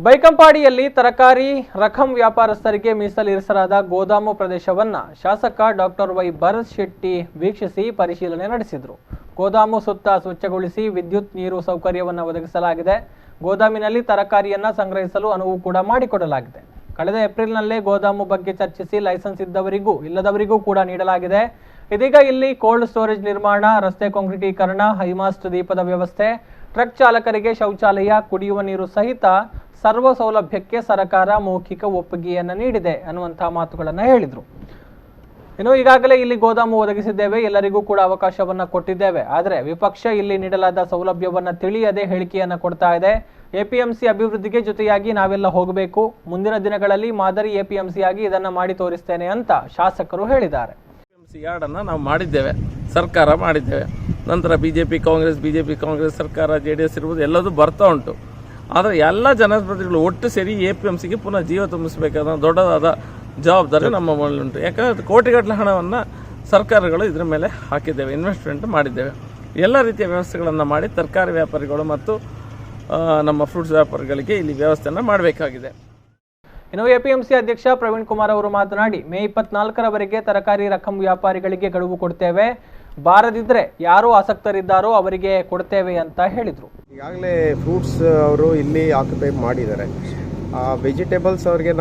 ಬೈಕಂಪಾಡಿಯಲ್ಲಿ ತರಕಾರಿ ರಕಂ ವ್ಯಾಪಾರಸ್ಥರಿಗೆ ಮೀಸಲಿರಿಸಲಾದ ಗೋದಾಮು ಪ್ರದೇಶವನ್ನ ಶಾಸಕ ಡಾಕ್ಟರ್ ವೈ ಭರತ್ ಶೆಟ್ಟಿ ವೀಕ್ಷಿಸಿ ಪರಿಶೀಲನೆ ನಡೆಸಿದರು. ಗೋದಾಮು ಸುತ್ತ ಸ್ವಚ್ಛಗೊಳಿಸಿ ವಿದ್ಯುತ್ ನೀರು ಸೌಕರ್ಯವನ್ನು ಒದಗಿಸಲಾಗಿದೆ. ಗೋದಾಮಿನಲ್ಲಿ ತರಕಾರಿಯನ್ನ ಸಂಗ್ರಹಿಸಲು ಅನುವು ಕೂಡ ಮಾಡಿಕೊಡಲಾಗಿದೆ. ಕಳೆದ ಏಪ್ರಿಲ್ನಲ್ಲೇ ಗೋದಾಮು ಬಗ್ಗೆ ಚರ್ಚಿಸಿ ಲೈಸೆನ್ಸ್ ಇದ್ದವರಿಗೂ ಇಲ್ಲದವರಿಗೂ ಕೂಡ ನೀಡಲಾಗಿದೆ. ಇದೀಗ ಇಲ್ಲಿ ಕೋಲ್ಡ್ ಸ್ಟೋರೇಜ್ ನಿರ್ಮಾಣ, ರಸ್ತೆ ಕಾಂಕ್ರೀಟೀಕರಣ, ಹೈಮಾಸ್ಟ್ ದೀಪದ ವ್ಯವಸ್ಥೆ, ಟ್ರಕ್ ಚಾಲಕರಿಗೆ ಶೌಚಾಲಯ, ಕುಡಿಯುವ ನೀರು ಸಹಿತ ಸರ್ವ ಸೌಲಭ್ಯಕ್ಕೆ ಸರ್ಕಾರ ಮೌಖಿಕ ಒಪ್ಪಿಗೆಯನ್ನು ನೀಡಿದೆ ಅನ್ನುವಂತಹ ಮಾತುಗಳನ್ನು ಹೇಳಿದರು. ಇನ್ನು ಈಗಾಗಲೇ ಇಲ್ಲಿ ಗೋದಾಮು ಒದಗಿಸಿದ್ದೇವೆ, ಎಲ್ಲರಿಗೂ ಕೂಡ ಅವಕಾಶವನ್ನ ಕೊಟ್ಟಿದ್ದೇವೆ. ಆದರೆ ವಿಪಕ್ಷ ಇಲ್ಲಿ ನೀಡಲಾದ ಸೌಲಭ್ಯವನ್ನ ತಿಳಿಯದೆ ಹೇಳಿಕೆಯನ್ನ ಕೊಡ್ತಾ ಇದೆ. ಎಪಿಎಂಸಿ ಅಭಿವೃದ್ಧಿಗೆ ಜೊತೆಯಾಗಿ ನಾವೆಲ್ಲ ಹೋಗಬೇಕು. ಮುಂದಿನ ದಿನಗಳಲ್ಲಿ ಮಾದರಿ ಎಪಿಎಂಸಿ ಆಗಿ ಇದನ್ನ ಮಾಡಿ ತೋರಿಸ್ತೇನೆ ಅಂತ ಶಾಸಕರು ಹೇಳಿದ್ದಾರೆ. ಯಾರ್ಡನ್ನು ನಾವು ಮಾಡಿದ್ದೇವೆ, ಸರ್ಕಾರ ಮಾಡಿದ್ದೇವೆ. ನಂತರ ಬಿಜೆಪಿ ಕಾಂಗ್ರೆಸ್ ಸರ್ಕಾರ, JDS ಇರ್ಬೋದು, ಎಲ್ಲದೂ ಬರ್ತಾ ಉಂಟು. ಆದರೆ ಎಲ್ಲ ಜನಪ್ರತಿನಿಧಿಗಳು ಒಟ್ಟು ಸೇರಿ APMCಗೆ ಪುನಃ ಜೀವ ತುಂಬಿಸಬೇಕಾದ ದೊಡ್ಡದಾದ ಜವಾಬ್ದಾರಿ ನಮ್ಮ ಮೇಲೆ ಉಂಟು. ಯಾಕಂದರೆ ಕೋಟಿಗಟ್ಟಲೆ ಹಣವನ್ನು ಸರ್ಕಾರಗಳು ಇದರ ಮೇಲೆ ಹಾಕಿದ್ದೇವೆ, ಇನ್ವೆಸ್ಟ್ಮೆಂಟ್ ಮಾಡಿದ್ದೇವೆ. ಎಲ್ಲ ರೀತಿಯ ವ್ಯವಸ್ಥೆಗಳನ್ನು ಮಾಡಿ ತರಕಾರಿ ವ್ಯಾಪಾರಿಗಳು ಮತ್ತು ನಮ್ಮ ಫ್ರೂಟ್ಸ್ ವ್ಯಾಪಾರಿಗಳಿಗೆ ಇಲ್ಲಿ ವ್ಯವಸ್ಥೆಯನ್ನು ಮಾಡಬೇಕಾಗಿದೆ. ಇನ್ನು APMC ಅಧ್ಯಕ್ಷ ಪ್ರವೀಣ್ ಕುಮಾರ್ ಅವರು ಮಾತನಾಡಿ, ಮೇ 24ರವರೆಗೆ ತರಕಾರಿ ರಕಂ ವ್ಯಾಪಾರಿಗಳಿಗೆ ಗಡುವು ಕೊಡ್ತೇವೆ, ಬಾರದಿದ್ರೆ ಯಾರು ಆಸಕ್ತರಿದ್ದಾರೋ ಅವರಿಗೆ ಕೊಡ್ತೇವೆ ಅಂತ ಹೇಳಿದರು. ಈಗಾಗಲೇ ಫ್ರೂಟ್ಸ್ ಅವರು ಇಲ್ಲಿ ಆಕ್ಯುಪೈ ಮಾಡಿದ್ದಾರೆ. ವೆಜಿಟೇಬಲ್ಸ್ ಅವ್ರಿಗೆ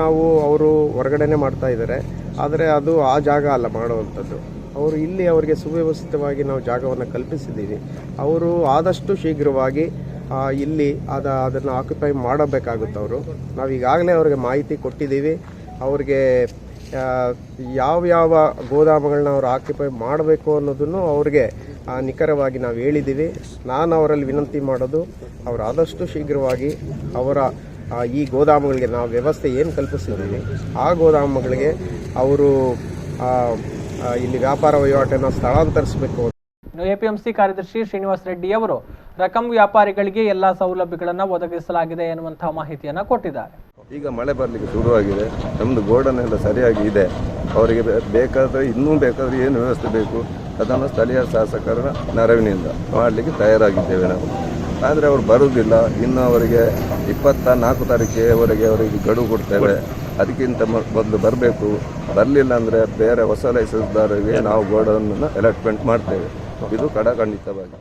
ಅವರು ಹೊರಗಡೆನೆ ಮಾಡ್ತಾ ಇದ್ದಾರೆ. ಆದರೆ ಅದು ಆ ಜಾಗ ಅಲ್ಲ ಮಾಡುವಂಥದ್ದು. ಅವರು ಇಲ್ಲಿ ಅವರಿಗೆ ಸುವ್ಯವಸ್ಥಿತವಾಗಿ ನಾವು ಜಾಗವನ್ನು ಕಲ್ಪಿಸಿದ್ದೀವಿ. ಅವರು ಆದಷ್ಟು ಶೀಘ್ರವಾಗಿ ಇಲ್ಲಿ ಅದನ್ನು ಆಕ್ಯುಪೈ ಮಾಡಬೇಕಾಗುತ್ತೆ. ನಾವು ಈಗಾಗಲೇ ಅವ್ರಿಗೆ ಮಾಹಿತಿ ಕೊಟ್ಟಿದ್ದೀವಿ. ಅವ್ರಿಗೆ ಯಾವ ಗೋದಾಮುಗಳನ್ನ ಅವರು ಆಕ್ಯುಪೈ ಮಾಡಬೇಕು ಅನ್ನೋದನ್ನು ಅವ್ರಿಗೆ ನಿಖರವಾಗಿ ನಾವು ಹೇಳಿದ್ದೀವಿ. ನಾನು ಅವರಲ್ಲಿ ವಿನಂತಿ ಮಾಡೋದು, ಅವರು ಆದಷ್ಟು ಶೀಘ್ರವಾಗಿ ಅವರ ಈ ಗೋದಾಮುಗಳಿಗೆ ನಾವು ವ್ಯವಸ್ಥೆ ಏನು ಕಲ್ಪಿಸಿದ್ದೀವಿ ಆ ಗೋದಾಮುಗಳಿಗೆ ಅವರು ಇಲ್ಲಿ ವ್ಯಾಪಾರ ವಹಿವಾಟನ್ನು ಸ್ಥಳಾಂತರಿಸಬೇಕು. APMC ಕಾರ್ಯದರ್ಶಿ ಶ್ರೀನಿವಾಸ್ ರೆಡ್ಡಿ ಅವರು ರಕಂ ವ್ಯಾಪಾರಿಗಳಿಗೆ ಎಲ್ಲ ಸೌಲಭ್ಯಗಳನ್ನು ಒದಗಿಸಲಾಗಿದೆ ಎನ್ನುವಂತಹ ಮಾಹಿತಿಯನ್ನು ಕೊಟ್ಟಿದ್ದಾರೆ. ಈಗ ಮಳೆ ಬರಲಿಕ್ಕೆ ಶುರುವಾಗಿದೆ. ನಮ್ಮದು ಗೋಡನ್ ಎಲ್ಲ ಸರಿಯಾಗಿ ಇದೆ. ಅವರಿಗೆ ಬೇಕಾದರೆ ಇನ್ನೂ ಬೇಕಾದರೆ ಏನು ವ್ಯವಸ್ಥೆ ಬೇಕು ಅದನ್ನು ಸ್ಥಳೀಯ ಶಾಸಕರ ನೆರವಿನಿಂದ ಮಾಡಲಿಕ್ಕೆ ತಯಾರಾಗಿದ್ದೇವೆ ನಾವು. ಆದರೆ ಅವರು ಬರುವುದಿಲ್ಲ. ಇನ್ನು ಅವರಿಗೆ 24 ತಾರೀಕಿಗೆ ಅವರಿಗೆ ಗಡುವು ಕೊಡ್ತೇವೆ. ಅದಕ್ಕಿಂತ ಮೊದಲು ಬರಬೇಕು. ಬರಲಿಲ್ಲ ಅಂದರೆ ಬೇರೆ ಹೊಸ ಲೈಸೆನ್ಸ್ದಾರರಿಗೆ ನಾವು ಗೋಡನನ್ನು ಅಲಾಟ್ಮೆಂಟ್ ಮಾಡ್ತೇವೆ. ಇದು ಖಡಾಖಂಡಿತವಾಗಿ